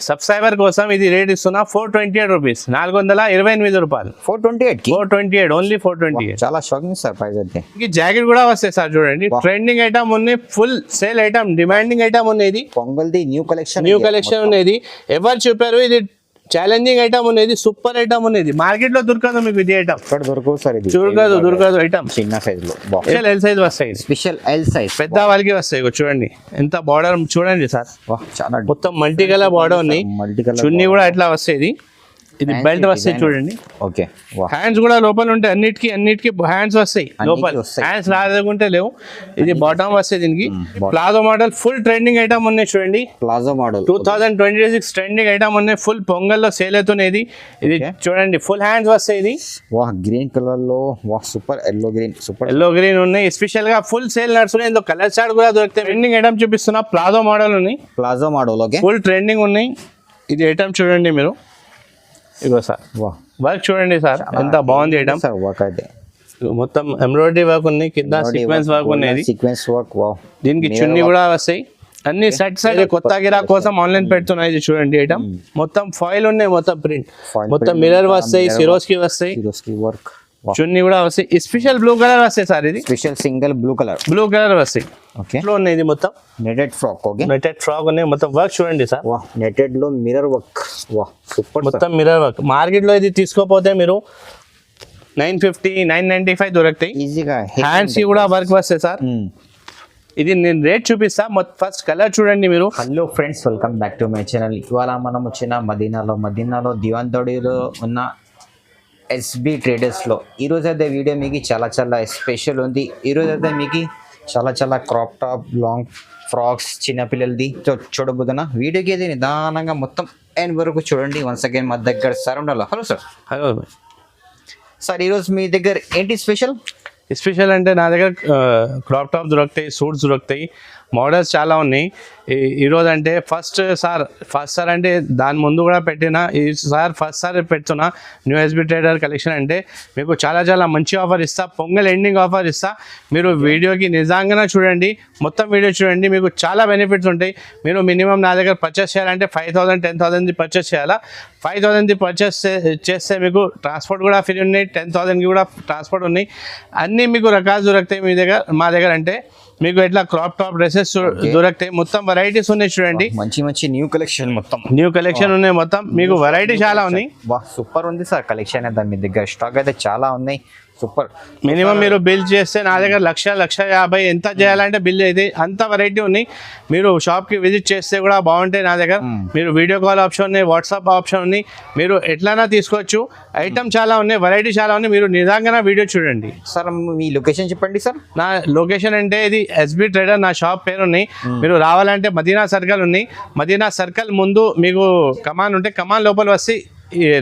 Subscriber కోసం ఇది rate ఇస్తున్నా 428 రూపీస్, 428 రూపాయలు. 428 ఓన్లీ 428. చాలా షాకింగ్ సార్ ప్రైస్ అయితే. జాకెట్ కూడా వస్తాయి సార్, చూడండి ట్రెండింగ్ ఐటమ్ ఉన్నాయి, full sale item, demanding item ఉన్నది. పొంగల్ది న్యూ కలెక్షన్ ఉన్నది. ఎవరు చెప్పారు ఇది ఛాలెంజింగ్ ఐటమ్ ఉన్నది, సూపర్ ఐటమ్ ఉన్నది. మార్కెట్ లో దొరకదు మీకు ఇది ఐటమ్, దొరకదు సార్. ఇది దొరకదు ఐటమ్. చిన్న సైజ్ లో ఎల్ సైజ్ వస్తాయి, స్పెషల్ ఎల్ సైజ్ పెద్ద వాళ్ళకి వస్తాయి. చూడండి ఎంత బార్డర్ చూడండి సార్, చాలా మొత్తం మల్టీ కలర్ బార్డర్ ఉంది. చున్నీ కూడా ఎట్లా వస్తాయి, ఇది బెల్ట్ వస్తాయి చూడండి. ఓకే, హ్యాండ్స్ కూడా లోపల ఉంటాయి, అన్నిటికి హ్యాండ్స్ వస్తాయి లోపల, హ్యాండ్స్ రాదకుంటే లేవు. ఇది బాటమ్ వస్తాయి దీనికి. Palazzo model full trending item ఉన్నాయి చూడండి. ప్లాజో మోడల్ 2026 ట్రెండింగ్ ఐటమ్ ఉన్నాయి, ఫుల్ పొంగల్లో సేల్ అవుతున్నది. ఇది చూడండి ఫుల్ హ్యాండ్స్ వస్తాయి. ఇది గ్రీన్ కలర్ లో సూపర్ ఎల్లో గ్రీన్ ఉన్నాయి. స్పెషల్ గా ఫుల్ సేల్ నడుస్తున్నాయి. ఇందులో కలర్ చార్ట్ కూడా దొరుకుతాయి. ట్రెండింగ్ ఐటమ్ చూపిస్తున్నా, ప్లాజో మోడల్ ఉన్నాయి. ప్లాజో మోడల్ ఫుల్ ట్రెండింగ్ ఉన్నాయి. ఇది ఐటమ్ చూడండి మీరు, ఇగో సార్ వర్క్ చూడండి సార్ ఎంత బాగుంది ఐటమ్. వర్క్ అయితే మొత్తం ఎంబ్రాయిడరీ వర్క్ ఉంది, కింద సీక్వెన్స్ వర్క్ ఉన్నది. దీనికి చున్నీ కూడా వస్తాయి. అన్ని సెట్స్ అయితే కొత్త గిరా కోసం ఆన్లైన్ పెడుతున్నాయి. ఇది చూడండి ఐటమ్ మొత్తం ఫాయిల్ ఉన్నాయి, మొత్తం ప్రింట్, మొత్తం మిర్రర్ వస్తాయి, సిరోస్కి వస్తాయి, వర్క్ చున్నీ కూడా వస్తాయి. స్పెషల్ బ్లూ కలర్ వస్తాయి సార్, ఇది స్పెషల్ సింగిల్ బ్లూ కలర్ వస్తాయి. ఓకే, ఉన్నాయి. ఇది మొత్తం netted frock. Okay, netted frock ఉన్నాయి. మొత్తం వర్క్ చూడండి సార్, నెటెడ్ లో మిర్రర్ వర్క్, సూపర్. మొత్తం మిర్రర్ వర్క్. మార్కెట్ లో ఇది తీసుకోపోతే మీరు 950 995 దొరుకుతాయి ఈజీగా. హ్యాండ్స్ కూడా వర్క్ వస్తాయి సార్. ఇది నేను రేట్ చూపిస్తా. ఫస్ట్ కలర్ చూడండి మీరు. Hello friends, welcome back to my channel. ఇవాళ మనం వచ్చిన మదీనాలో దివాన్ తోడిలో ఉన్న ఎస్బీ ట్రేడర్స్లో ఈరోజు అయితే వీడియో మీకు చాలా స్పెషల్ ఉంది. ఈరోజు అయితే మీకు చాలా క్రాప్ టాప్, లాంగ్ ఫ్రాక్స్, చిన్నపిల్లలది చూడబోతున్నా. వీడియోకి అయితే నిదానంగా మొత్తం ఎండ్ వరకు చూడండి. వన్స్ అగైన్ మా దగ్గర సార్ ఉండాలి. Hello sir. హలో సార్, ఈరోజు మీ దగ్గర ఏంటి స్పెషల్ అంటే నా దగ్గర క్రాప్ టాప్ దొరుకుతాయి, సూట్స్ దొరుకుతాయి, మోడల్స్ చాలా ఉన్నాయి. ఈరోజు అంటే ఫస్ట్ సార్ అంటే దాని ముందు కూడా పెట్టిన ఫస్ట్ సార్ పెడుతున్నా న్యూ ఎస్బీ ట్రేడర్ కలెక్షన్. అంటే మీకు చాలా మంచి ఆఫర్ ఇస్తా, పొంగల్ ఎండింగ్ ఆఫర్ ఇస్తా. మీరు వీడియోకి నిజంగానే చూడండి, మొత్తం వీడియో చూడండి, మీకు చాలా బెనిఫిట్స్ ఉంటాయి. మీరు మినిమం నా దగ్గర పర్చేస్ చేయాలంటే 5,000 10,000ది పర్చేస్ చేయాలా. 5,000ది పర్చేస్ చేస్తే మీకు ట్రాన్స్పోర్ట్ కూడా ఫ్రీ ఉన్నాయి, 10,000కి కూడా ట్రాన్స్పోర్ట్ ఉన్నాయి. అన్నీ మీకు రకాలు దొరుకుతాయి మా దగ్గర. అంటే మీకు ఎట్లా క్రాప్ టాప్ డ్రెస్సెస్ దొరుకుతాయి, మొత్తం వెరైటీస్ ఉన్నాయి చూడండి. మంచి న్యూ కలెక్షన్ ఉన్నాయి. మొత్తం మీకు వెరైటీ చాలా ఉన్నాయి. సూపర్ ఉంది సార్ కలెక్షన్ అయితే. మీ దగ్గర స్టాక్ అయితే చాలా ఉన్నాయి. సూపర్. మినిమం మీరు బిల్ చేస్తే నా దగ్గర 1,50,000 ఎంత చేయాలంటే బిల్ అయితే అంత వెరైటీ ఉన్నాయి. మీరు షాప్కి విజిట్ చేస్తే కూడా బాగుంటాయి నా దగ్గర. మీరు వీడియో కాల్ ఆప్షన్ ఉన్నాయి, వాట్సాప్ ఆప్షన్ ఉంది, మీరు ఎట్లైనా తీసుకోవచ్చు. ఐటమ్ చాలా ఉన్నాయి, వెరైటీ చాలా ఉన్నాయి. మీరు నిజంగా వీడియో చూడండి. సార్, మీ లొకేషన్ చెప్పండి సార్. నా లొకేషన్ అంటే ఇది ఎస్బీ ట్రేడర్, నా షాప్ పేరు ఉన్నాయి. మీరు రావాలంటే మదీనా సర్కిల్ ఉన్నాయి. మదీనా సర్కిల్ ముందు మీకు కమాన్ ఉంటే కమాన్ లోపల వస్తే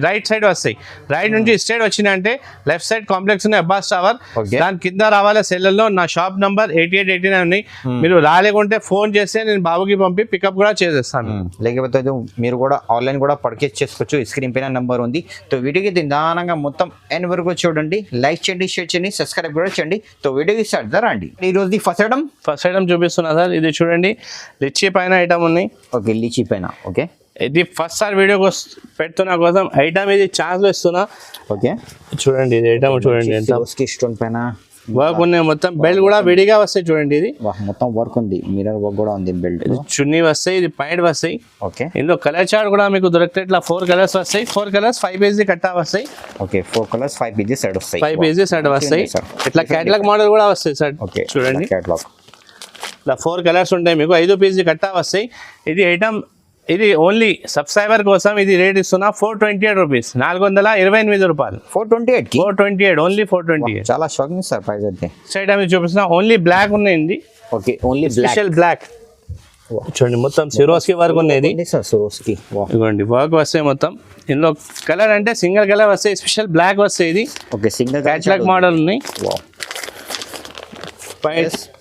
రైట్ సైడ్ వస్తాయి. రైట్ నుంచి స్ట్రైట్ వచ్చినాయంటే లెఫ్ట్ సైడ్ కాంప్లెక్స్ ఉన్నాయి, అబ్బాస్ టవర్. దాని కింద రావాలి సెల్లర్లో నా షాప్ నంబర్ 8889 ఉన్నాయి. మీరు రాలేకుంటే ఫోన్ చేస్తే నేను బాబుకి పంపి పికప్ కూడా చేసేస్తాను. లేకపోతే మీరు కూడా ఆన్లైన్ కూడా పర్చేస్ చేసుకోవచ్చు. స్క్రీన్ పైన నెంబర్ ఉంది. వీడియోకి నిదానంగా మొత్తం ఎండ్ వరకు చూడండి. లైక్ చేయండి, షేర్ చేయండి, సబ్స్క్రైబ్ కూడా చేయండి. వీడియోకి స్టార్ట్ రండి. ఈ రోజు ఫస్ట్ ఐటమ్ చూపిస్తున్నా సార్. ఇది చూడండి, లిచీ పైన ఐటమ్ ఉన్నాయి. ఓకే, లిచీ పైన. ఓకే, ఇది ఫస్ట్ సార్ వీడియో పెడుతున్నా కోసం ఐటమ్ ఇది ఛాన్స్ ఇస్తున్నా. ఓకే, చూడండి ఇది ఐటమ్ చూడండి ఎంత స్టోన్ పైన వర్క్ ఉన్నాయి. మొత్తం బెల్ట్ కూడా విడిగా వస్తాయి చూడండి. ఇది మొత్తం వర్క్ ఉంది, మిర్రర్ వర్క్ కూడా ఉంది. బెల్ట్ చున్నీ వస్తాయి, ఇది పాయింట్ వస్తాయి. ఓకే, ఇందులో కలర్ చార్ట్ కూడా మీకు దొరుకుతాయి. ఇట్లా 4 కలర్స్ వస్తాయి. 4 కలర్స్ 5 పేజీ కట్టా వస్తాయి. ఓకే, 4 కలర్స్ 5 పేజీ సెట్ వస్తాయి. 5 పేజీ సెట్ వస్తాయి. ఇట్లా క్యాటలాగ్ మోడల్ కూడా వస్తాయి సార్. ఓకే, చూడండి క్యాటలాగ్. ఇట్లా 4 కలర్స్ ఉంటాయి మీకు. 5 పేజీ కట్టా వస్తాయి. ఇది ఐటమ్ ఇది ఓన్లీ సబ్స్క్రైబర్ కోసం ఇది రేట్ ఇస్తున్నా 428 రూపీస్, 428 రూపాయలు. 428 ఓన్లీ 428. చాలా షాకింగ్ సార్ ప్రైస్ అయితే. సైడ్ మీద చూపిస్తున్నా. ఓన్లీ బ్లాక్ ఉన్నాయి. ఓకే, ఓన్లీ స్పెషల్ బ్లాక్ చూడండి. మొత్తం సిరోస్కి వర్క్ ఉన్నది. ఇదిగోండి వర్క్ వస్తాయి మొత్తం. ఇందులో కలర్ అంటే సింగిల్ కలర్ వస్తాయి, స్పెషల్ బ్లాక్ వస్తాయి. ఇది ఓకే, సింగిల్ క్యాటలాగ్ మోడల్ ఉన్నాయి.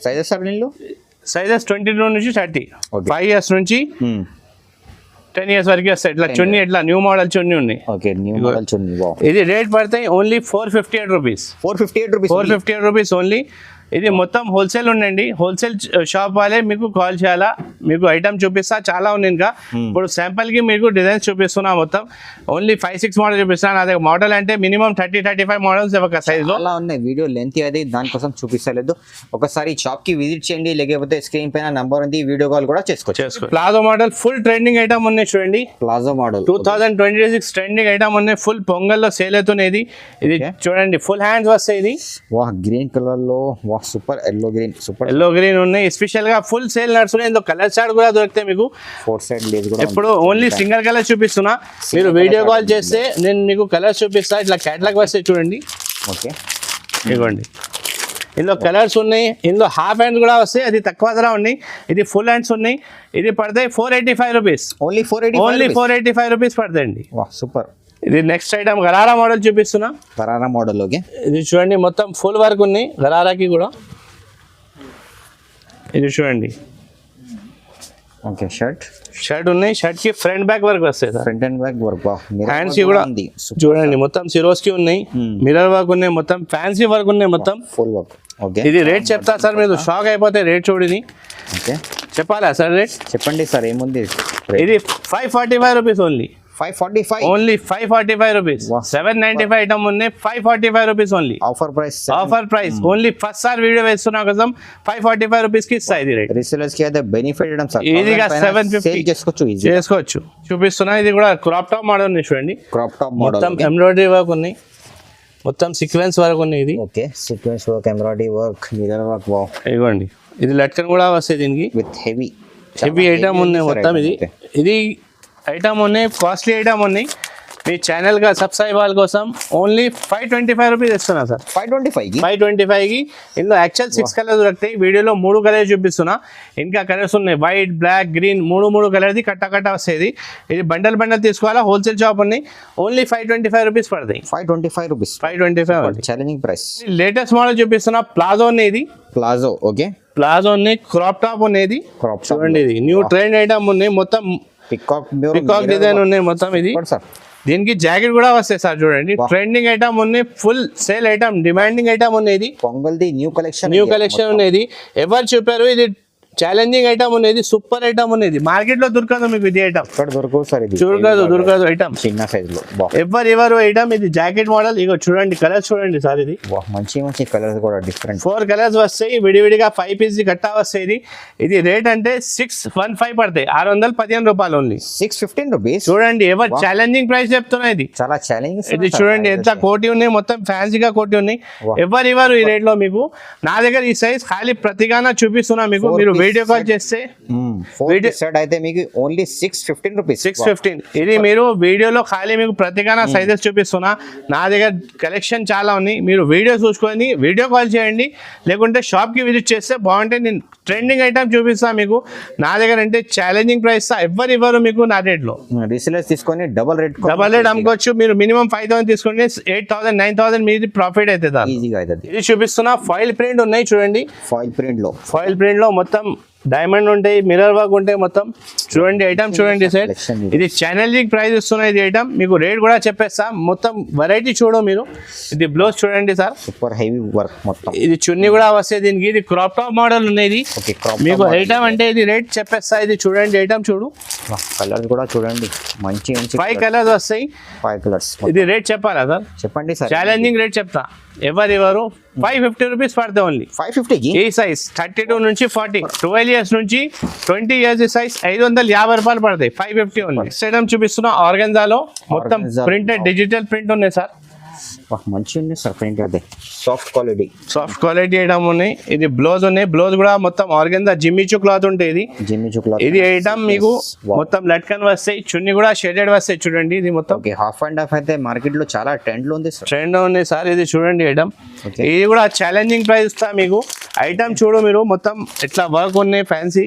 సైజెస్ సార్ దీనిలో సైజెస్ 22 నుంచి 30, 5 ఇయర్స్ నుంచి 10 ఇయర్స్ వరకు వస్తాయి. ఇట్లా చున్నీ, ఇట్లా న్యూ మోడల్ చున్నీ ఉన్నాయి. ఓకే, న్యూ మోడల్ చున్నీ. ఇది రేట్ పడతాయి ఓన్లీ 458 రూపీస్. 458 rupees only. ఇది మొత్తం హోల్సేల్ ఉండండి. హోల్సేల్ షాప్ వాళ్ళే మీకు కాల్ చేయాలా, మీకు ఐటమ్ చూపిస్తా. చాలా ఉంది ఇంకా. ఇప్పుడు శాంపుల్ కి మీకు డిజైన్స్ చూపిస్తున్నా. మొత్తం ఓన్లీ 5-6 మోడల్ చూపిస్తాను. అదే మోడల్ అంటే మినిమం 30-35 మోడల్స్ ఒక సైజ్ లో అలా ఉన్నాయి. వీడియో లెంత్ అది దానికోసం చూపిస్తలేదు. ఒకసారి షాప్ కి విజిట్ చేయండి, లేకపోతే స్క్రీన్ పైన నంబర్ ఉంది, వీడియో కాల్ కూడా చేసుకోవచ్చు. Palazzo model full trending item ఉన్నాయి చూడండి. ప్లాజో మోడల్ 2026 ట్రెండింగ్ ఐటమ్ ఉన్నాయి. ఫుల్ పొంగల్లో సేల్ అవుతున్నది. ఇది చూడండి ఫుల్ హ్యాండ్స్ వస్తాయి. ఇది వాహ్ గ్రీన్ కలర్ లో వాహ్ super yellow green, super yellow green ఉన్నాయి. స్పెషల్ గా ఫుల్ సేల్ నడుస్తున్నాయి. ఇందులో కలర్ చార్ట్ కూడా దొరుకుతాయి మీకు. 4 సైడ్ లేస్ కూడా. ఇప్పుడు ఓన్లీ సింగిల్ కలర్ చూపిస్తున్నా. మీరు వీడియో కాల్ చేస్తే నేను మీకు కలర్ చూపిస్తా. ఇట్లా క్యాటలాగ్ వస్తాయి చూడండి. ఓకే ఇదిగోండి, ఇందులో కలర్స్ ఉన్నాయి. ఇందులో హాఫ్ హ్యాండ్స్ కూడా వస్తాయి, అది తక్కువ ధర ఉన్నాయి. ఇది ఫుల్ హ్యాండ్స్ ఉన్నాయి. ఇది పడతాయి 485 రూపీస్. ఓన్లీ 485 రూపీస్ పడతాయండి. వాహ్ సూపర్. ఇది నెక్స్ట్ ఐటమ్ గరారా మోడల్ చూపిస్తున్నా. గరారా మోడల్. ఓకే ఇది చూడండి మొత్తం ఫుల్ వర్క్ ఉన్నాయి గరారాకి కూడా. ఇది చూడండి. ఓకే షర్ట్ ఉన్నాయి. షర్ట్ కి ఫ్రంట్ బ్యాక్ వర్క్ వస్తాయి sir. Front and back work. Hands కి కూడా చూడండి మొత్తం సిరోస్ కి ఉన్నాయి. మిర్రర్ వర్క్ ఉన్నాయి. మొత్తం ఫ్యాన్సీ వర్క్ ఉన్నాయి. మొత్తం ఫుల్ వర్క్. ఓకే ఇది రేట్ చెప్తా సార్, మీరు షాక్ అయిపోతే రేట్ చూడండి. ఓకే చెప్పాలా సార్ రేట్? చెప్పండి సార్ ఏముంది. ఇది 545 rupees only. 545 only 545 rupees. 795 item ఉన్నాయి. 545 rupees only. Offer price only first sir video వేస్తున్నా కోసం 545 రూపీస్ కి ఇస్తా. ఇది రేట్ రీసెలర్స్ కి అయితే బెనిఫిట్ ఇవ్వడం సార్. ఈజీగా 750 చేసుకోవచ్చు. చూపిస్తున్నా. ఇది కూడా క్రాప్ టాప్ మోడల్ ఉంది చూడండి. క్రాప్ టాప్ మోడల్ మొత్తం ఎంబ్రాయిడరీ వర్క్ ఉన్నాయి. మొత్తం సీక్వెన్స్ వర్క్ ఉన్నాయి. ఇది okay sequence work, embroidery work, mirror work. Wow ఇదిగోండి. ఇది లట్కన్ కూడా వస్తాయి దీనికి. విత్ హెవీ ఐటమ్ ఉన్నాయి మొత్తం. ఇది ఐటమ్ ఉన్నాయి, కాస్ట్లీ ఐటమ్ ఉన్నాయి. మీ ఛానల్ గా సబ్స్క్రైబ్ వాళ్ళ కోసం ఓన్లీ 525 రూపీస్ ఇస్తున్నా సార్. 525 కి. ఇందులో యాక్చువల్ 6 కలర్స్ దొరుకుతాయి. వీడియోలో 3 కలర్స్ చూపిస్తున్నా. ఇంకా కలర్స్ ఉన్నాయి వైట్, బ్లాక్, గ్రీన్, మూడు కలర్ది కట్ట వస్తుంది. ఇది బండల్ తీసుకోవాలా. హోల్సేల్ షాప్ ఉన్నాయి. ఓన్లీ 525 రూపీస్ పడతాయి. 525 ఛాలెంజింగ్ ప్రైస్. లేటెస్ట్ మోడల్ చూపిస్తున్నా. ప్లాజో అనేది. ఓకే ప్లాజో ఉన్నాయి. క్రాప్ టాప్ అనేది. చూడండి ఇది న్యూ ట్రెండ్ ఐటమ్ ఉన్నాయి. మొత్తం పికాక్ డిజైన్ ఉన్నాయి మొత్తం. ఇది దీనికి జాకెట్ కూడా వస్తాయి సార్. చూడండి ట్రెండింగ్ ఐటమ్ ఉన్నాయి. Full sale item, demanding item ఉన్నది. పొంగల్ది న్యూ కలెక్షన్ ఉన్నది. ఎవరు చెప్పారు ఇది ఛాలెంజింగ్ ఐటమ్ ఉన్నది, సూపర్ ఐటమ్ ఉన్నది. మార్కెట్ లో దొరకదు మీకు ఇది ఐటమ్. దొరకదు ఐటమ్ చిన్న సైజ్ లో. ఎవరు ఐటమ్. ఇది జాకెట్ మోడల్. ఇగో చూడండి కలర్స్ చూడండి సార్. ఇది మంచి కలర్స్ కూడా డిఫరెంట్. 4 కలర్స్ వస్తాయి. విడివిడిగా 5 పీస్ కట్టా వస్తాయి. ఇది రేట్ అంటే 615 పడతాయి. 615 రూపాయలు ఓన్లీ. 615 రూపీస్. చూడండి ఎవరు ఛాలెంజింగ్ ప్రైస్ చెప్తున్నా. ఇది చాలా ఛాలెంజింగ్. ఇది చూడండి ఎంత కోటి ఉన్నాయి. మొత్తం ఫ్యాన్సీగా కోటి ఉన్నాయి. ఎవరు ఈ రేట్ లో మీకు. నా దగ్గర ఈ సైజ్ ఖాళీ ప్రతిగానే చూపిస్తున్నా మీకు. మీరు వీడియో కాల్ చేస్తే అయితే మీకు ఓన్లీ 615 రూపీస్. 615. ఇది మీరు వీడియోలో ఖాళీ మీకు ప్రతిగా సైజెస్ చూపిస్తున్నా. నా దగ్గర కలెక్షన్ చాలా ఉన్నాయి. మీరు వీడియో చూసుకొని వీడియో కాల్ చేయండి, లేకుంటే షాప్ కి విజిట్ చేస్తే బాగుంటే నేను ట్రెండింగ్ ఐటమ్ చూపిస్తా మీకు. నా దగ్గర అంటే ఛాలెంజింగ్ ప్రైస్ ఎవరు మీకు నా రేట్ లో. రీసెలర్స్ తీసుకొని డబల్ రేట్ అమ్ముకోవచ్చు. మీరు మినిమం 5000 తీసుకుంటే 8000 9000 మీది ప్రాఫిట్ అవుతుంది. ఈజీగా అవుతుంది. ఇది చూపిస్తున్నా. ఫాయిల్ ప్రింట్ ఉన్నాయి చూడండి. ఫాయిల్ ప్రింట్ లో మొత్తం డైమండ్ ఉంటాయి, మిర్రర్ వర్క్ ఉంటాయి మొత్తం. చూడండి ఐటమ్ చూడండి సార్. ఇది ఛాలెంజింగ్ ప్రైస్ ఇస్తున్నా. ఇది ఐటమ్ మీకు రేట్ కూడా చెప్పేస్తా. మొత్తం వెరైటీ చూడు మీరు. ఇది బ్లౌజ్ చూడండి సార్. సూపర్ హెవీ వర్క్ మొత్తం. ఇది చున్నీ కూడా వస్తాయి దీనికి. ఇది క్రాప్ టాప్ మోడల్ ఉన్నది. మీకు ఐటమ్ అంటే ఇది రేట్ చెప్పేస్తా. ఇది చూడండి ఐటమ్ చూడు. కలర్స్ కూడా చూడండి మంచి 5 కలర్స్ వస్తాయి. 5 కలర్స్. ఇది రేట్ చెప్పాలా సార్? చెప్పండి సార్. ఛాలెంజింగ్ రేట్ చెప్తా. ఎవరు 550 రూపీస్ పడతాయి ఓన్లీ. 550 ఈ సైజ్ 32 నుంచి 40, 12 ఇయర్స్ నుంచి 20 ఇయర్స్ సైజ్ 550 రూపాయలు పడతాయి. 550 ఓన్లీ. ఐటమ్ చూపిస్తున్నా. ఆర్గన్జాలో మొత్తం ప్రింటెడ్ డిజిటల్ ప్రింట్ ఉన్నాయి సార్. మంచి ఉంది సార్ ప్రింట్. అదే సాఫ్ట్ క్వాలిటీ ఐటమ్ ఉన్నాయి. ఇది బ్లౌజ్ ఉన్నాయి. బ్లౌజ్ కూడా మొత్తం ఆర్గన్జా జిమ్మిచూ క్లాత్ ఉంటాయి. ఇది ఐటమ్ మీకు మొత్తం లట్కన్ వస్తాయి. చున్నీ కూడా షేడెడ్ వస్తాయి చూడండి. ఇది మొత్తం హాఫ్ అండ్ హాఫ్ అయితే మార్కెట్ లో చాలా ట్రెండ్ లో ఉంది సార్. ఇది చూడండి ఐటమ్. ఇది కూడా ఛాలెంజింగ్ ప్రైస్ ఇస్తా మీకు. ఐటమ్ చూడు మీరు. మొత్తం ఇట్లా వర్క్ ఉన్నాయి ఫ్యాన్సీ.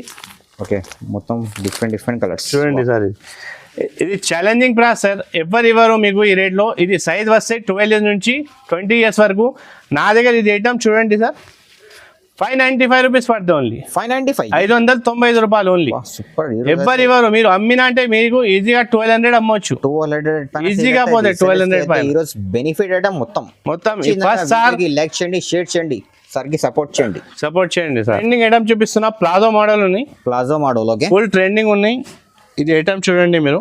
ఓకే మొత్తం డిఫరెంట్ కలర్స్ చూడండి సార్. ఇది ఛాలెంజింగ్ ప్రైస్ సార్. ఎవరు మీకు ఈ రేట్లో. ఇది సైజ్ వస్తే 12 ఇయర్స్ నుంచి 20 ఇయర్స్ వరకు. నా దగ్గర ఇది ఐటమ్ చూడండి సార్. 595 రూపీస్ పడుతుంది ఓన్లీ. 595. 595 రూపాయలు ఓన్లీ. సూపర్. ఎవ్వరు ఇవ్వరు. మీరు అమ్మినా అంటే మీకు ఈజీగా 1200 అమ్మొచ్చు. 200 ఈజీగా పోతే 1200 పైన. ఈరోజు బెనిఫిట్ అంటే మొత్తం ఫస్ట్ సార్ లైక్ చేయండి, షేర్ చేయండి, సార్ కి సపోర్ట్ చేయండి సార్. ట్రెండింగ్ ఐటమ్ చూపిస్తున్నా. ప్లాజో మోడల్ ఉన్నాయి. Palazzo model okay, full trending ఉన్నాయి. ఇది ఐటమ్ చూడండి మీరు.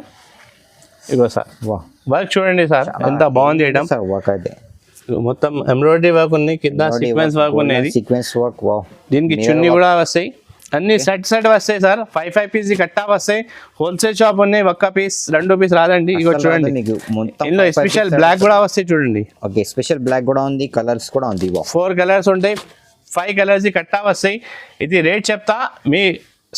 ఇగో సార్ వర్క్ చూడండి సార్ ఎంత బాగుంది ఐటమ్. సార్ వర్క్ అయితే మొత్తం ఎంబ్రాయిడరీ వర్క్ ఉంది, కింద సీక్వెన్స్ వర్క్ ఉన్నది. Sequence work. వావ్. దీనికి చున్నీ కూడా వస్తాయి. అన్ని సెట్ వస్తాయి సార్. 5 పీస్ కట్టా వస్తాయి. హోల్సేల్ షాప్ ఉన్నాయి. ఒక్క పీస్ 2 పీస్ రాదండి. ఇగో చూడండి ఇందులో స్పెషల్ బ్లాక్ కూడా వస్తాయి చూడండి. ఓకే, స్పెషల్ బ్లాక్ కూడా ఉంది, కలర్స్ కూడా ఉంది. 4 కలర్స్ ఉంటాయి. 5 కలర్స్ కట్టా వస్తాయి. ఇది రేట్ చెప్తా మీ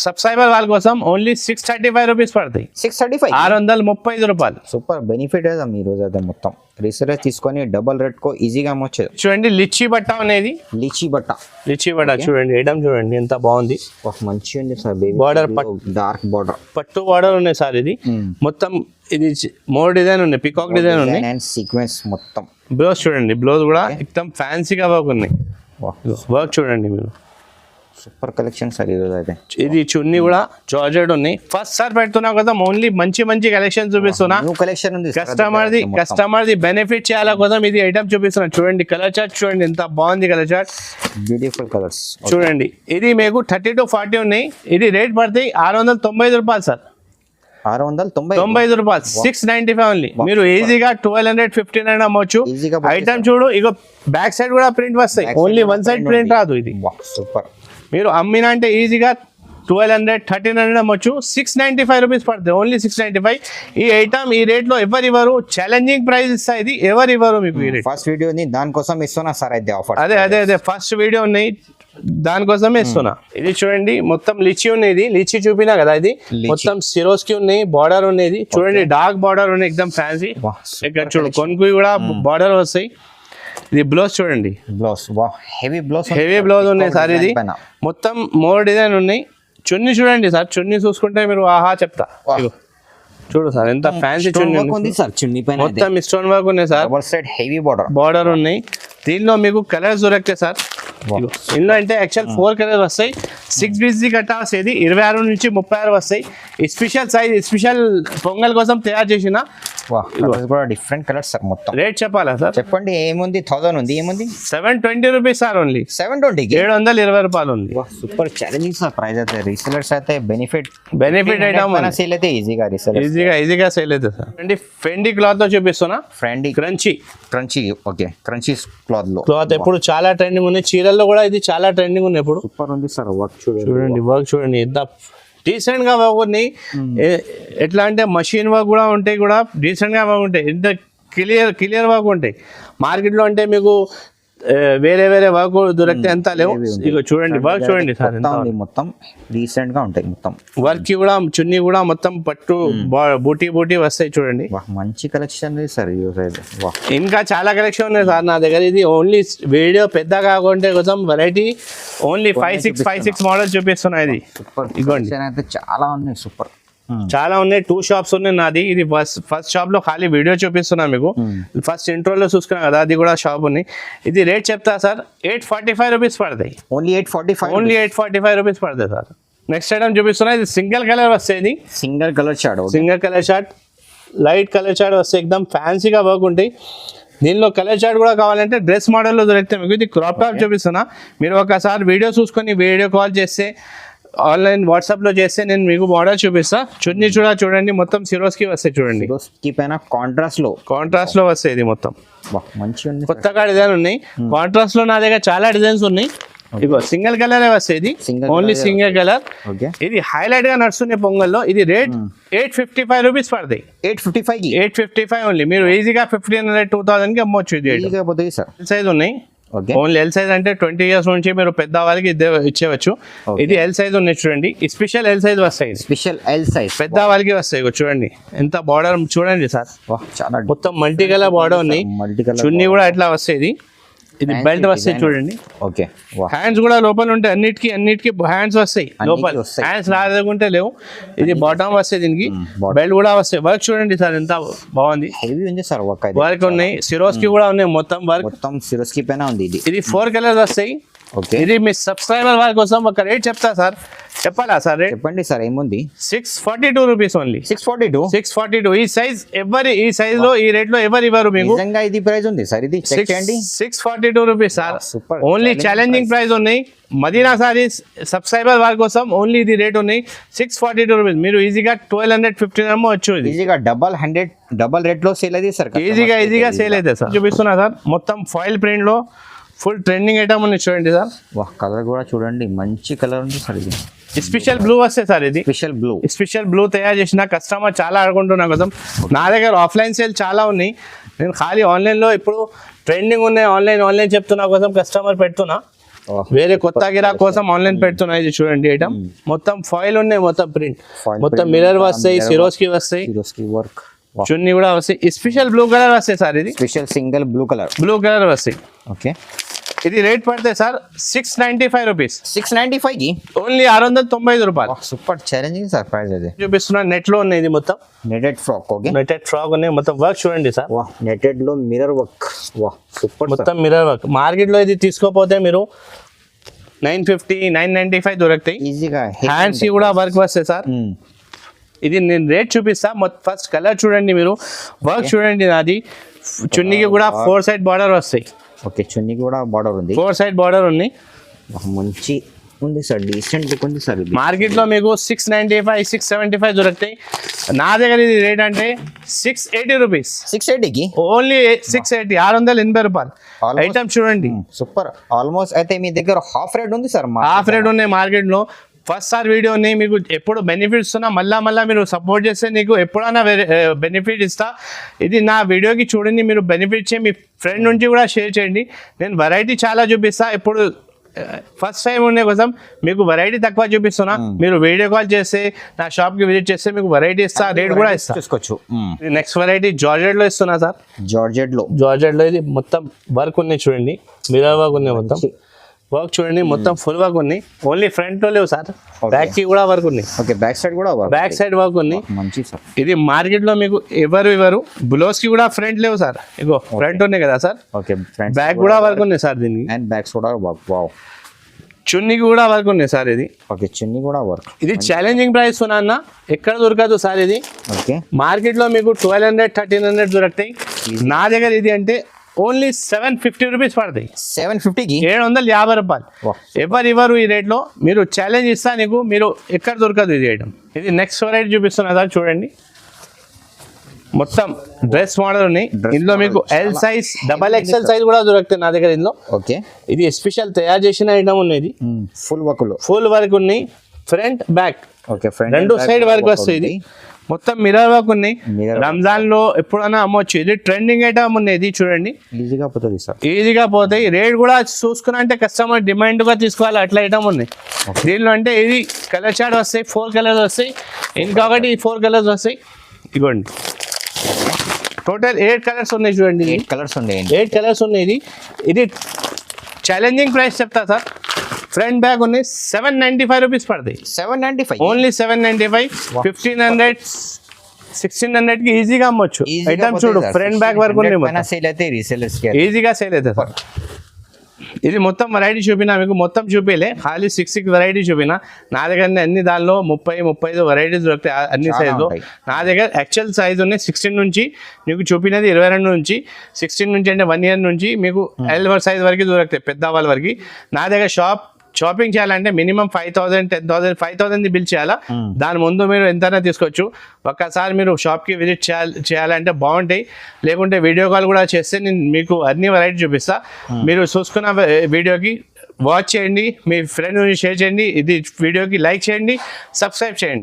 సబ్స్క్రైబర్ వాళ్ళ కోసం ఓన్లీ 635 రూపీస్ పడతాయి. 635. 635 రూపాయలు. సూపర్ బెనిఫిట్ కదా మీ రోజు అయితే మొత్తం రీసెలర్ తీసుకొని డబల్ రేట్ కో ఈజీగా అమ్మొచ్చు. చూడండి లిచ్చి బట్ట అనేది. లిచీ బట్ట చూడండి ఐటమ్ చూడండి ఎంత బాగుంది. మంచిగా ఉంది sir. Baby border dark border, పట్టు బార్డర్ ఉన్నాయి సార్. ఇది మొత్తం ఇది మోర్ డిజైన్ ఉన్నాయి, పికాక్ డిజైన్ ఉన్నాయి అండ్ సీక్వెన్స్ మొత్తం. బ్లౌజ్ చూడండి, బ్లౌజ్ కూడా ఎక్దమ్ ఫ్యాన్సీగా వర్క్ ఉన్నాయి. వర్క్ చూడండి మీరు. సూపర్ కలెక్షన్ సార్ ఈరోజు అయితే. ఇది చున్నీ కూడా జార్జెట్ ఉన్నాయి. ఫస్ట్ సార్ పెడుతున్నా కదా ఓన్లీ మంచి కలెక్షన్ చూపిస్తున్నా. న్యూ కలెక్షన్ ఉంది. కస్టమర్ ది బెనిఫిట్ చేయాల కోసం ఇది ఐటమ్ చూపిస్తున్నా. చూడండి కలర్ చార్ట్ చూడండి ఎంత బాగుంది కలర్ చార్ట్. బ్యూటిఫుల్ కలర్స్ చూడండి. ఇది మీకు 30 to 40 ఉన్నాయి. ఇది రేట్ పడతాయి 695 రూపాయలు సార్. 695 రూపాయలు. 695 ఓన్లీ. మీరు ఈజీగా 1200-1500 అమ్మొచ్చు. ఐటమ్ చూడు ఇగో బ్యాక్ సైడ్ కూడా ప్రింట్ వస్తాయి. ఓన్లీ వన్ సైడ్ ప్రింట్ రాదు. ఇది సూపర్. మీరు అమ్మినా అంటే ఈజీగా 1200-1300 అమ్మొచ్చు. 695 రూపీస్ పడుతుంది ఓన్లీ. 695. ఈ ఐటమ్ ఈ రేట్లో ఎవరు ఛాలెంజింగ్ ప్రైస్ ఇస్తా. ఇది ఎవరు మీకు ఈ రేట్. ఫస్ట్ వీడియో దానికోసం ఇస్తున్నా సార్ అయితే ఆఫర్. అదే ఫస్ట్ వీడియో ఉన్నాయి దానికోసమే ఇస్తున్నా. ఇది చూడండి మొత్తం లిచీ ఉన్నాయి. ఇది లిచీ చూపినా కదా. ఇది మొత్తం సిరోస్కి ఉన్నాయి. బార్డర్ ఉన్నది చూడండి, డార్క్ బార్డర్ ఉన్నాయి ఎక్దమ్ ఫ్యాన్సీ. ఇక్కడ చూడు కొనుక్కు కూడా బార్డర్ వస్తాయి. ఇది బ్లౌజ్ చూడండి. హెవీ బ్లౌజ్ ఉన్నాయి సార్. ఇది మొత్తం మోర్ డిజైన్ ఉన్నాయి. చున్నీ చూడండి సార్. చున్నీ చూసుకుంటే మీరు ఆహా చెప్తా. చూడు సార్ ఎంత ఫ్యాన్సీ చున్నీ ఉంది సార్. చున్నీ పైన మొత్తం స్టోన్ వర్క్ ఉన్నాయి సార్. హెవీ బార్డర్ ఉన్నాయి. దీనిలో మీకు కలర్స్ దొరుకుతాయి సార్. ఇందులో అంటే యాక్చువల్ 4 కలర్స్ వస్తాయి. 6 పీస్ కట్టా వస్తాయి. 26 నుంచి 36 వస్తాయి. స్పెషల్ సైజ్ స్పెషల్ పొంగల్ కోసం తయారు చేసిన డిఫరెంట్ కలర్స్ సార్. మొత్తం రేట్ చెప్పాలా సార్? చెప్పండి. ఏముంది 1000 ఉంది. ఏముంది 720 రూపీస్ సార్ ఓన్లీ. 720 720 రూపాయలు ఉంది. సూపర్ ఛాలెంజింగ్ సార్ ప్రైస్ అయితే. రీసెలర్స్ అయితే బెనిఫిట్ ఐటమ్ సేల్ అయితే ఈజీగా సేల్ అయితే సార్. అండి ఫెండి క్లాత్ లో చూపిస్తున్నా. ఫ్రెండీ క్రంచీ ఓకే. క్రంచీ క్లాత్ ఎప్పుడు చాలా ట్రెండింగ్ ఉన్నాయి. చీరల్లో కూడా ఇది చాలా ట్రెండింగ్ ఉంది ఎప్పుడు. సూపర్ ఉంది సార్. వర్క్ చూడండి ఎంత డీసెంట్ గా వర్క్ ఉన్నాయి. ఎట్లా అంటే మషిన్ వర్క్ కూడా ఉంటాయి, కూడా డీసెంట్ గా వర్క్ ఉంటాయి. ఎంత క్లియర్ వర్క్ ఉంటాయి. మార్కెట్ లో అంటే మీకు వేరే వర్క్ దొరికితే ఎంత లేవు. ఇక చూడండి వర్క్ చూడండి సార్. మొత్తం రీసెంట్ గా ఉంటాయి. మొత్తం వర్క్ కి కూడా చున్నీ కూడా మొత్తం పట్టు బూటీ వస్తాయి చూడండి. మంచి కలెక్షన్ సార్. ఇంకా చాలా కలెక్షన్ ఉన్నాయి సార్ నా దగ్గర. ఇది ఓన్లీ వీడియో పెద్ద కాకుంటే కోసం వెరైటీ ఓన్లీ 5-6 మోడల్ చూపిస్తున్నా. ఇది ఇదిగోండి అయితే చాలా ఉన్నాయి. సూపర్ చాలా ఉన్నాయి. 2 షాప్స్ ఉన్నాయి నాది. ఇది ఫస్ట్ షాప్ లో ఖాళీ వీడియో చూపిస్తున్నా మీకు. ఫస్ట్ ఇంట్రోలో చూసుకున్నా కదా, అది కూడా షాప్ ఉంది. ఇది రేట్ చెప్తా సార్. 845 రూపీస్ పడతాయి. ఓన్లీ 845 రూపీస్ పడతాయి సార్. నెక్స్ట్ ఐటమ్ చూపిస్తున్నా. ఇది సింగిల్ కలర్ వస్తాయి. Single colour short light colour short వస్తాయి. ఎక్దమ్ ఫ్యాన్సీగా వర్క్ ఉంటాయి. దీనిలో కలర్ చార్ట్ కూడా కావాలంటే డ్రెస్ మోడల్లో దొరికితే మీకు. ఇది క్రాప్ టాప్ చూపిస్తున్నా. మీరు ఒకసారి వీడియో చూసుకొని వీడియో కాల్ చేస్తే ఆన్లైన్ వాట్సాప్ లో చేస్తే నేను మీకు మోడల్ చూపిస్తా. చున్నీ చూడండి మొత్తం సిరోస్కి వస్తాయి చూడండి. పైన కాంట్రాస్ట్ లో వస్తాయి. ఇది మొత్తం మంచిగా కొత్తగా డిజైన్ ఉన్నాయి. కాంట్రాస్ట్ లో నా దగ్గర చాలా డిజైన్స్ ఉన్నాయి. ఇగో సింగిల్ కలర్ వస్తాయి. ఇది ఓన్లీ సింగిల్ కలర్. ఇది హైలైట్ గా నడుస్తుంది పొంగల్లో. ఇది రేట్ 855 రూపీస్ పడతాయి. 855 ఓన్లీ. మీరు ఈజీగా 1500-2000 కి అమ్మొచ్చు. ఇది సైజ్ ఉన్నాయి. ఓన్లీ ఎల్ సైజ్ అంటే 20 years నుంచి మీరు పెద్ద వాళ్ళకి ఇచ్చేవచ్చు. ఇది ఎల్ సైజ్ ఉన్నాయి చూడండి. స్పెషల్ ఎల్ సైజ్ వస్తాయి. పెద్ద వాళ్ళకి వస్తాయి. చూడండి ఎంత బార్డర్ చూడండి సార్. మొత్తం మల్టీ కలర్ బార్డర్ ఉన్నాయి. చున్నీ కూడా ఎట్లా వస్తాయి. ఇది బెల్ట్ వస్తాయి చూడండి. హ్యాండ్స్ కూడా లోపల ఉంటాయి. అన్నిటికీ హ్యాండ్స్ వస్తాయి లోపల. హ్యాండ్స్ రాకుంటే లేవు. ఇది బాటమ్ వస్తాయి. దీనికి బెల్ట్ కూడా వస్తాయి. వర్క్ చూడండి సార్ ఎంత బాగుంది. వర్క్ ఉన్నాయి. సిరోస్కి కూడా ఉన్నాయి. మొత్తం వర్క్ సిరోస్కి పైన ఉంది. ఇది 4 కలర్స్ వస్తాయి. ఓకే ఇది మీ సబ్స్క్రైబర్ వాళ్ళ కోసం ఒక రేట్ చెప్తా సార్, చెప్పాలా సార్ రేట్? చెప్పండి సార్ ఏముంది 642 రూపీస్ ఓన్లీ. 642 642 ఈ సైజ్ ఈ సైజ్ లో ఈ రేట్ లో ఎవరు ఇవ్వరు మీకు. నిజంగా ఇది ప్రైస్ ఉంది సార్, ఇది చెక్ చేయండి. 642 rupees sir, super. Only challenging price ఉన్నాయి. మదీనా సారీస్ సబ్స్క్రైబర్ వాళ్ళ కోసం ఓన్లీ ఇది రేట్ ఉన్నాయి 642 రూపీస్. మీరు ఈజీగా 1215 అమ్మవచ్చు. ఇది ఈజీగా డబల్ రేట్ లో సేల్ అయితే సార్, ఈజీగా సేల్ అయితే సార్. చూపిస్తున్నా సార్, మొత్తం ఫాయిల్ ప్రింట్ లో ఫుల్ ట్రెండింగ్ ఐటమ్ ఉంది చూడండి సార్. వాహ్, కలర్ కూడా చూడండి, మంచి కలర్ ఉంది సార్. ఇది స్పెషల్ బ్లూ వస్తే సార్, ఇది స్పెషల్ బ్లూ తయారు చేసిన కస్టమర్ చాలా ఆడుకుంటున్నా కోసం. నా దగ్గర ఆఫ్లైన్ సేల్ చాలా ఉన్నాయి, నేను ఖాళీ ఆన్లైన్లో ఇప్పుడు ట్రెండింగ్ ఉన్నాయి. ఆన్లైన్ చెప్తున్నా కోసం కస్టమర్ పెడుతున్నా, వేరే కొత్త గిరా కోసం ఆన్లైన్ పెడుతున్నా. ఇది చూడండి ఐటమ్ మొత్తం ఫాయిల్ ఉన్నాయి, మొత్తం ప్రింట్, మొత్తం మిర్రర్ వస్తాయి, సిరోస్కి వస్తాయి, వర్క్, చున్నీ కూడా వస్తాయి. స్పెషల్ బ్లూ కలర్ వస్తాయి సార్, ఇది స్పెషల్ సింగిల్ బ్లూ కలర్ వస్తాయి. ఓకే, ఇది రేట్ పడితే సార్ 695 రూపీస్. 695 కి ఓన్లీ 695 రూపాయలు. Super challenging sir price. అది చూపిస్తున్నా నెట్ లో ఉన్నాయి, ఇది మొత్తం netted frock. Okay, netted frock ఉన్నాయి, మొత్తం వర్క్ చూడండి సార్. వాహ్, నెటెడ్ లో మిర్రర్ వర్క్, వాహ్ సూపర్. మొత్తం మిర్రర్ వర్క్. మార్కెట్ లో ఇది తీసుకోపోతే మీరు 950 995 దొరుకుతాయి ఈజీగా. హ్యాండ్స్ కి కూడా వర్క్ వస్తాయి సార్. ఇది నేను రేట్ చూపిస్తా. ఫస్ట్ కలర్ చూడండి, మీరు వర్క్ చూడండి. నాది చున్నీకి కూడా 4 సైడ్ బార్డర్ వస్తాయి. ఓకే, చున్నీకి కూడా బార్డర్ ఉంది, 4 సైడ్ బార్డర్ ఉంది. మంచి ఉంది సార్, డీసెంట్ లుక్ ఉంది సార్. మార్కెట్ లో మీకు 695 675 దొరుకుతాయి. నా దగ్గర ఇది రేట్ అంటే 680 రూపీస్. 680 కి ఓన్లీ 680, 680 రూపాయలు. ఐటమ్ చూడండి సూపర్. ఆల్మోస్ట్ అయితే మీ దగ్గర హాఫ్ రేట్ ఉంది సార్, హాఫ్ రేట్ ఉన్నాయి మార్కెట్ లో. ఫస్ట్ సార్ వీడియోని మీకు ఎప్పుడు బెనిఫిట్స్ ఉన్నా మళ్ళా మీరు సపోర్ట్ చేస్తే నీకు ఎప్పుడైనా బెనిఫిట్ ఇస్తా. ఇది నా వీడియోకి చూడండి, మీరు బెనిఫిట్ చేయండి, మీ ఫ్రెండ్ నుంచి కూడా షేర్ చేయండి. నేను వెరైటీ చాలా చూపిస్తా. ఇప్పుడు ఫస్ట్ టైం ఉండే కోసం మీకు వెరైటీ తక్కువ చూపిస్తున్నా. మీరు వీడియో కాల్ చేస్తే నా షాప్కి విజిట్ చేస్తే మీకు వెరైటీ ఇస్తా, రేట్ కూడా ఇస్తా. చూసుకోవచ్చు. నెక్స్ట్ వెరైటీ జార్జెట్ లో ఇస్తున్నా సార్. జార్జెట్ లో ఇది మొత్తం వర్క్ ఉన్నాయి చూడండి, మిర్రర్ వర్క్ ఉన్నాయి, మొత్తం వర్క్ చూడండి, మొత్తం ఫుల్ వర్క్ ఉంది. ఓన్లీ ఫ్రంట్ లో లేవు సార్, బ్యాక్ కి కూడా వర్క్ ఉంది. ఓకే, బ్యాక్ సైడ్ వర్క్ ఉంది. మంచి సార్. ఇది మార్కెట్ లో మీకు ఎవరు బ్లౌజ్ కి కూడా ఫ్రంట్ లేవు సార్. ఇగో ఫ్రంట్ ఉన్నాయి కదా సార్. ఓకే, బ్యాక్ కూడా వర్క్ ఉంది సార్. దీనికి అండ్ బ్యాక్స్ కూడా వర్క్. వావ్, చున్నీకి కూడా వర్క్ ఉంది సార్. ఇది ఓకే, చున్నీ కూడా వర్క్. ఇది ఛాలెంజింగ్ ప్రైస్ అన్న, ఎక్కడ దొరకదు సార్. ఇది ఓకే, మార్కెట్ లో మీకు 1200 1300 దొరుకుతాయి. నా దగ్గర ఇది అంటే ఓన్లీ 750 రూపీస్ పడతాయి. 750 కి 750 రూపాయలు. ఎవరు ఈ రేట్ లో. మీరు ఛాలెంజ్ ఇస్తా నీకు, మీరు ఎక్కడ దొరకదు ఇది ఐటమ్. ఇది నెక్స్ట్ వెరైటీ చూపిస్తున్నా సార్, చూడండి మొత్తం డ్రెస్ మోడల్ ఉన్నాయి. ఇందులో మీకు ఎల్ సైజ్ XXL సైజ్ కూడా దొరుకుతాయి నా దగ్గర ఇందులో. ఓకే, ఇది స్పెషల్ తయారు చేసిన ఐటమ్ ఉన్నది. ఫుల్ వర్క్ ఉన్నాయి, ఫ్రంట్ బ్యాక్ ఓకే, రెండు సైడ్ వర్క్ వస్తుంది. ఇది మొత్తం మిర్రర్ వర్క్ ఉన్నాయి. రంజాన్ లో ఎప్పుడైనా అమ్మొచ్చు. ఇది ట్రెండింగ్ ఐటమ్ ఉన్నది చూడండి, ఈజీగా పోతాయి. రేట్ కూడా చూసుకున్నా అంటే కస్టమర్ డిమాండ్ గా తీసుకోవాలి, అట్లా ఐటమ్ ఉన్నాయి దీనిలో. అంటే ఇది కలర్ చార్ట్ వస్తాయి, 4 కలర్స్ వస్తాయి. ఇంకొకటి 4 కలర్స్ వస్తాయి. ఇగోండి టోటల్ 8 కలర్స్ ఉన్నాయి చూడండి. 8 కలర్స్ ఉన్నాయి. ఇది ఛాలెంజింగ్ ప్రైస్ చెప్తా సార్. ఫ్రంట్ బ్యాగ్ ఉన్నాయి 795 రూపీస్ పడతాయి. 795 ఓన్లీ 795. 1500 1600 కి ఈజీగా అమ్మొచ్చు. ఐటమ్ చూడు, ఫ్రంట్ బ్యాగ్ వరకు ఈజీగా సేల్ అవుతుంది సార్. ఇది మొత్తం వెరైటీ చూపినా మీకు, మొత్తం చూపిలే, ఖాళీ 6 వెరైటీ చూపినా. నా దగ్గర అన్ని దానిలో 30-35 వెరైటీస్ దొరుకుతాయి, అన్ని సైజు. నా దగ్గర యాక్చువల్ సైజ్ ఉన్నాయి 16 నుంచి, మీకు చూపినది 22 నుంచి. 16 నుంచి అంటే 1 ఇయర్ నుంచి మీకు L సైజ్ వరకు దొరుకుతాయి, పెద్దవాళ్ళ వరకు. నా దగ్గర షాపింగ్ చేయాలంటే మినిమం 5000 10,000 5000 బిల్ చేయాలా. దాని ముందు మీరు ఎంతైనా తీసుకోవచ్చు. ఒక్కసారి మీరు షాప్కి విజిట్ చేయాలంటే బాగుంటాయి, లేకుంటే వీడియో కాల్ కూడా చేస్తే నేను మీకు అన్ని వెరైటీ చూపిస్తా. మీరు చూసుకున్న వీడియోకి వాచ్ చేయండి, మీ ఫ్రెండ్ షేర్ చేయండి, ఇది వీడియోకి లైక్ చేయండి, సబ్స్క్రైబ్ చేయండి.